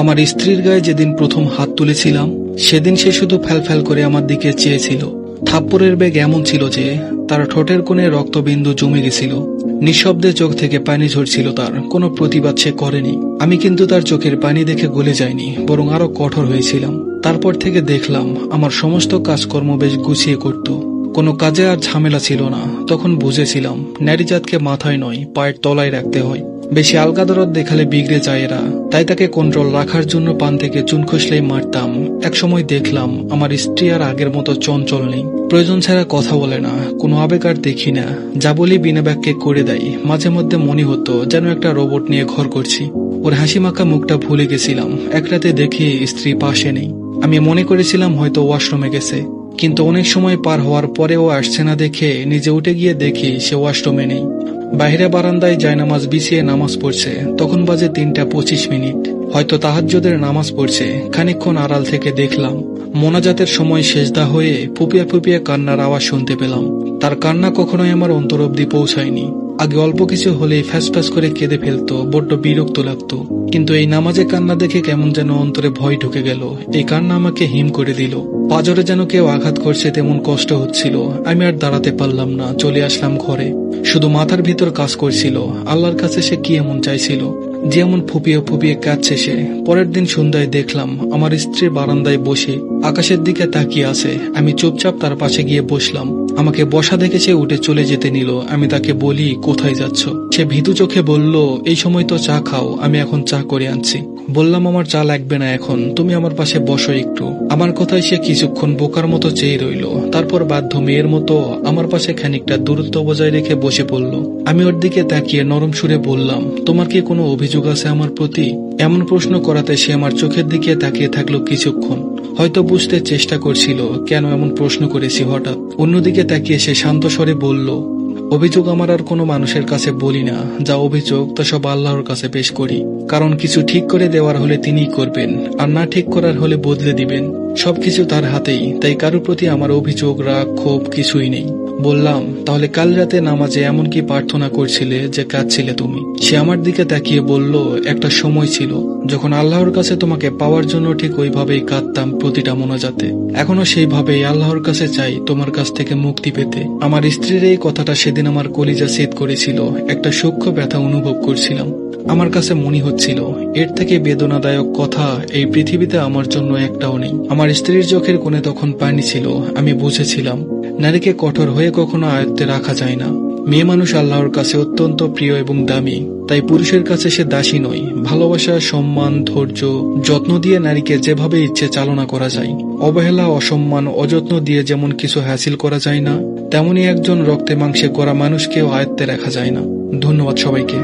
আমার স্ত্রীর গায়ে যেদিন প্রথম হাত তুলেছিলাম সেদিন সে শুধু ফ্যালফ্যাল করে আমার দিকে চেয়েছিল। থাপ্পড়ের বেগ এমন ছিল যে তার ঠোঁটের কোণে রক্তবিন্দু জমে গেছিল। নিঃশব্দে চোখ থেকে পানি ঝরছিল, তার কোনো প্রতিবাদ সে করেনি। আমি কিন্তু তার চোখের পানি দেখে গলে যায়নি, বরং আরো কঠোর হয়েছিলাম। তারপর থেকে দেখলাম আমার সমস্ত কাজকর্ম বেশ গুছিয়ে করত, কোনো কাজে আর ঝামেলা ছিল না। তখন বুঝেছিলাম নারীজাতকে মাথায় নয় পায়ের তলায় রাখতে হয়। বেশি আলগা দরদ দেখালে বিগড়ে যায় এরা, তাই তাকে কন্ট্রোল রাখার জন্য পান থেকে চুন খসলেই মারতাম। একসময় দেখলাম আমার স্ত্রী আর আগের মতো চঞ্চল নেই, প্রয়োজন ছাড়া কথা বলে না, কোনো আবেগ আর দেখি না, যা বলি বিনা বাক্যে করে দেয়। মাঝে মধ্যে মনে হতো যেন একটা রোবট নিয়ে ঘর করছি। ওর হাসি মাখা মুখটা ভুলে গেছিলাম। এক রাতে দেখি স্ত্রী পাশে নেই। আমি মনে করেছিলাম হয়তো ওয়াশরুমে গেছে, কিন্তু অনেক সময় পার হওয়ার পরেও আসছে না দেখে নিজে উঠে গিয়ে দেখি সে ওয়াশরুমে নেই। বাইরে বারান্দায় জায়নামাজ বিছিয়ে নামাজ পড়ছে। তখন বাজে 3:25। হয়তো তাহাজ্জুদের নামাজ পড়ছে। খানিকক্ষণ আড়াল থেকে দেখলাম মোনাজাতের সময় সেজদা হয়ে ফুপিয়ে ফুপিয়ে কান্নার আওয়াজ শুনতে পেলাম। তার কান্না কখনোই আমার অন্তর অব্দি পৌঁছায়নি। আগে অল্প কিছু হলেই ফ্যাস ফ্যাস করে কেঁদে ফেলতো, বড্ড বিরক্ত লাগতো। কিন্তু এই নামাজে কান্না দেখে কেমন যেন অন্তরে ভয় ঢুকে গেল। এই কান্না আমাকে হিম করে দিল। পাজরে যেন কেউ আঘাত করছে তেমন কষ্ট হচ্ছিল। আমি আর দাঁড়াতে পারলাম না, চলে আসলাম ঘরে। শুধু মাথার ভিতর কাজ করছিল আল্লাহর কাছে সে কি এমন চাইছিল যে এমন ফুপিয়ে ফুপিয়ে কাঁদছে সে। পরের দিন সন্ধ্যায় দেখলাম আমার স্ত্রী বারান্দায় বসে আকাশের দিকে তাকিয়ে আছে। আমি চুপচাপ তার পাশে গিয়ে বসলাম। আমাকে বসা দেখে সে উঠে চলে যেতে নিল। আমি তাকে বলি, কোথায় যাচ্ছ? সে ভীতু চোখে বলল, এই সময় তো চা খাও, আমি এখন চা করে আনছি। বললাম, আমার চা লাগবে না এখন, তুমি আমার পাশে বসো একটু। আমার কথায় সে কিছুক্ষণ বোকার মতো চেয়ে রইল। তারপর বাধ্য মেয়ের মতো আমার পাশে খানিকটা দূরত্ব বজায় রেখে বসে পড়ল। আমি ওর দিকে তাকিয়ে নরম সুরে বললাম, তোমার কি কোনো অভিযোগ আছে আমার প্রতি? এমন প্রশ্ন করাতে সে আমার চোখের দিকে তাকিয়ে থাকলো কিছুক্ষণ। হয়তো বুঝতে চেষ্টা করছিল কেন এমন প্রশ্ন করেছি হঠাৎ। অন্যদিকে তাকিয়ে সে শান্ত স্বরে বলল, অভিযোগ আমার আর কোনো মানুষের কাছে বলি না। যা অভিযোগ তা সব আল্লাহর কাছে পেশ করি। কারণ কিছু ঠিক করে দেওয়ার হলে তিনিই করবেন, আর না ঠিক করার হলে বদলে দিবেন। সবকিছু তার হাতেই। তাই কারোর প্রতি আমার অভিযোগ, রাগ, ক্ষোভ কিছুই নেই। বললাম, তাহলে কাল রাতে নামাজে এমন কি প্রার্থনা করছিলে যে কাঁদছিলে তুমি? সে আমার দিকে তাকিয়ে বলল, একটা সময় ছিল যখন আল্লাহর কাছে তোমাকে পাওয়ার জন্য ঠিক ওইভাবেই কাঁদতাম প্রতিটা মোনাজাতে। এখনো সেইভাবেই আল্লাহর কাছে চাই তোমার কাছ থেকে মুক্তি পেতে। আমার স্ত্রীর এই কথাটা সেদিন আমার কলিজা ছেদ করেছিল। একটা সূক্ষ্ম ব্যথা অনুভব করছিলাম। আমার কাছে মনে হচ্ছিল এর থেকে বেদনাদায়ক কথা এই পৃথিবীতে আমার জন্য একটাও নেই। আমার স্ত্রীর চোখের কোণে তখন পানি ছিল। আমি বুঝেছিলাম নারীকে কঠোর হয়ে কখনো আয়ত্তে রাখা যায় না। মেয়ে মানুষ আল্লাহর কাছে অত্যন্ত প্রিয় এবং দামি। তাই পুরুষের কাছে সে দাসী নয়। ভালোবাসা, সম্মান, ধৈর্য, যত্ন দিয়ে নারীকে যেভাবে ইচ্ছে চালনা করা যায়। অবহেলা, অসম্মান, অযত্ন দিয়ে যেমন কিছু হাসিল করা যায় না, তেমনি একজন রক্তে মাংসে গড়া মানুষকেও আয়ত্তে রাখা যায় না। ধন্যবাদ সবাইকে।